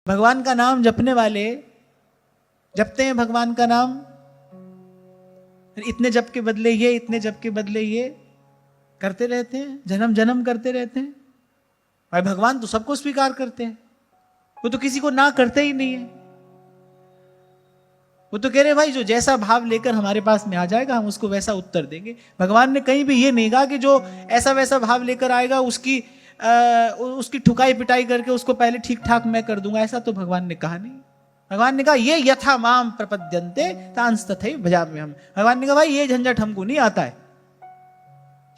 भगवान का नाम जपने वाले जपते हैं भगवान का नाम, इतने जप के बदले ये, इतने जप के बदले ये करते रहते हैं, जन्म जन्म करते रहते हैं। भाई भगवान तो सबको स्वीकार करते हैं, वो तो किसी को ना करते ही नहीं है। वो तो कह रहे भाई जो जैसा भाव लेकर हमारे पास में आ जाएगा हम उसको वैसा उत्तर देंगे। भगवान ने कहीं भी ये नहीं कहा कि जो ऐसा वैसा भाव लेकर आएगा उसकी ठुकाई पिटाई करके उसको पहले ठीक ठाक मैं कर दूंगा, ऐसा तो भगवान ने कहा नहीं। भगवान ने कहा ये यथा माम प्रपद्यन्ते तांस तथैव भजामि हम। भगवान ने कहा भाई ये झंझट हमको नहीं आता है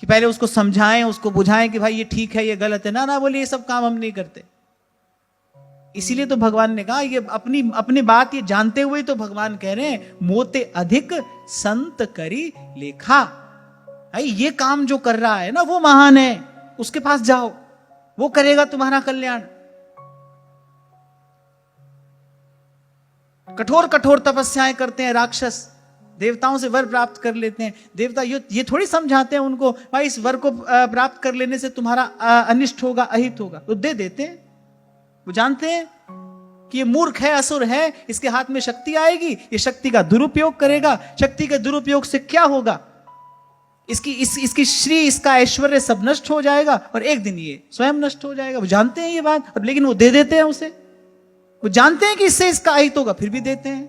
कि पहले उसको समझाएं, उसको बुझाएं कि भाई ये ठीक है ये गलत है, ना ना बोले ये सब काम हम नहीं करते। इसीलिए तो भगवान ने कहा, ये अपनी बात ये जानते हुए तो भगवान कह रहे हैं मोते अधिक संत करी लेखा। भाई ये काम जो कर रहा है ना वो महान है, उसके पास जाओ, वो करेगा तुम्हारा कल्याण। कठोर कठोर तपस्याएं करते हैं राक्षस, देवताओं से वर प्राप्त कर लेते हैं। देवता ये थोड़ी समझाते हैं उनको भाई इस वर को प्राप्त कर लेने से तुम्हारा अनिष्ट होगा, अहित होगा, तो दे देते हैं। वो जानते हैं कि ये मूर्ख है, असुर है, इसके हाथ में शक्ति आएगी, ये शक्ति का दुरुपयोग करेगा, शक्ति के दुरुपयोग से क्या होगा, इसकी श्री, इसका ऐश्वर्य सब नष्ट हो जाएगा और एक दिन ये स्वयं नष्ट हो जाएगा। वो जानते हैं ये बात, और लेकिन वो दे देते हैं उसे। वो जानते हैं कि इससे इसका अहित होगा, फिर भी देते हैं।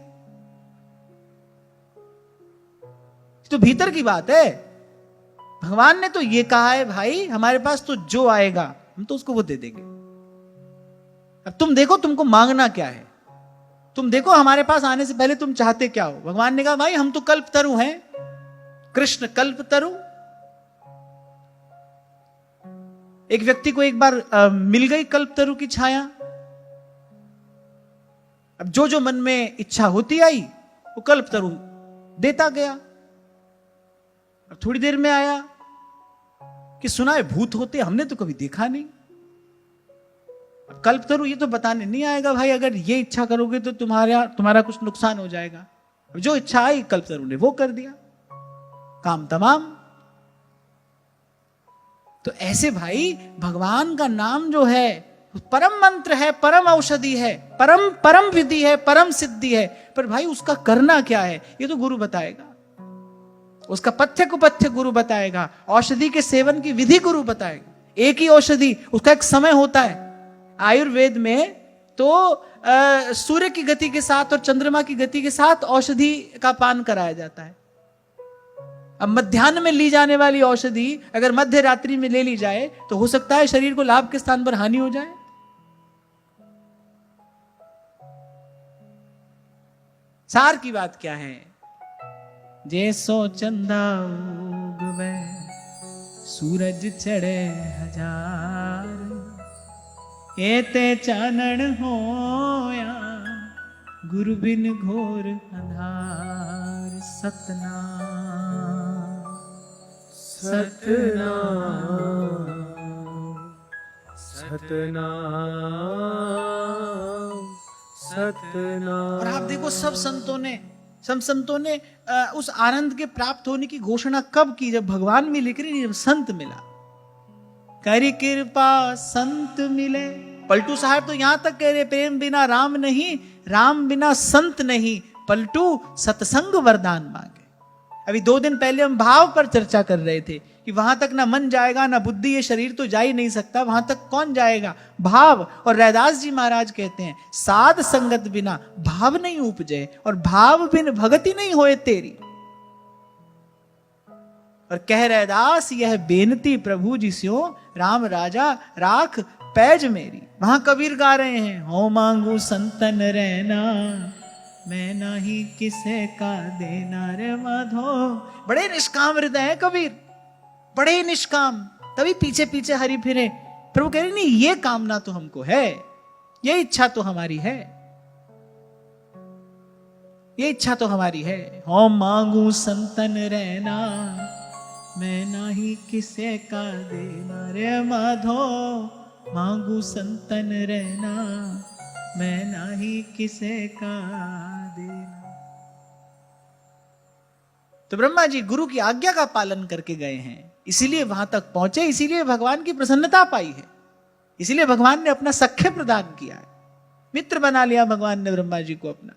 तो भीतर की बात है। भगवान ने तो ये कहा है भाई हमारे पास तो जो आएगा हम तो उसको वो दे देंगे। अब तुम देखो तुमको मांगना क्या है, तुम देखो हमारे पास आने से पहले तुम चाहते क्या हो। भगवान ने कहा भाई हम तो कल्पतरु हैं, कृष्ण कल्पतरु। एक व्यक्ति को एक बार मिल गई कल्पतरु की छाया। अब जो जो मन में इच्छा होती आई वो कल्पतरु देता गया। अब थोड़ी देर में आया कि सुना है भूत होते, हमने तो कभी देखा नहीं। अब कल्पतरु ये तो बताने नहीं आएगा भाई अगर ये इच्छा करोगे तो तुम्हारा कुछ नुकसान हो जाएगा। अब जो इच्छा आई कल्पतरु ने वो कर दिया, काम तमाम। तो ऐसे भाई भगवान का नाम जो है परम मंत्र है, परम औषधि है, परम विधि है, परम सिद्धि है। पर भाई उसका करना क्या है ये तो गुरु बताएगा, उसका पथ्य कुपथ्य गुरु बताएगा, औषधि के सेवन की विधि गुरु बताएगा। एक ही औषधि, उसका एक समय होता है। आयुर्वेद में तो सूर्य की गति के साथ और चंद्रमा की गति के साथ औषधि का पान कराया जाता है। अब मध्याह्न में ली जाने वाली औषधि अगर मध्य रात्रि में ले ली जाए तो हो सकता है शरीर को लाभ के स्थान पर हानि हो जाए। सार की बात क्या है, जैसो चंदा उगवे सूरज चढ़े हजार, एते चानन होया गुरु बिन घोर अंधार। सतनाम सतनाम सतनाम। और आप देखो सब संतों ने उस आनंद के प्राप्त होने की घोषणा कब की, जब भगवान मिले, जब संत मिला। करी कृपा संत मिले। पलटू साहब तो यहां तक कह रहे प्रेम बिना राम नहीं, राम बिना संत नहीं, पलटू सत्संग वरदान मांगे। अभी 2 दिन पहले हम भाव पर चर्चा कर रहे थे कि वहां तक ना मन जाएगा ना बुद्धि, ये शरीर तो जा ही नहीं सकता, वहां तक कौन जाएगा, भाव। और रैदास जी महाराज कहते हैं साध संगत बिना भाव नहीं उपजे, और भाव बिन भगति नहीं होए तेरी। और कह रैदास यह बेनती प्रभु जी स्यो, राम राजा राख पैज मेरी। वहां कबीर गा रहे हैं हो मांगू संतन रहना, मैं नाही किसे का देना रे माधो। बड़े निष्काम हृदय है कबीर, बड़े निष्काम, तभी पीछे पीछे हरि फिरे। प्रभु कह रहे नहीं ये कामना तो हमको है, ये इच्छा तो हमारी है, ये इच्छा तो हमारी है। हो मांगू संतन रहना, मैं नाही किसे का देना रे माधो। मांगू संतन रहना, मैं नाही किसे का देना। तो ब्रह्मा जी गुरु की आज्ञा का पालन करके गए हैं, इसीलिए वहां तक पहुंचे, इसीलिए भगवान की प्रसन्नता पाई है, इसीलिए भगवान ने अपना सख्य प्रदान किया है। मित्र बना लिया भगवान ने ब्रह्मा जी को अपना।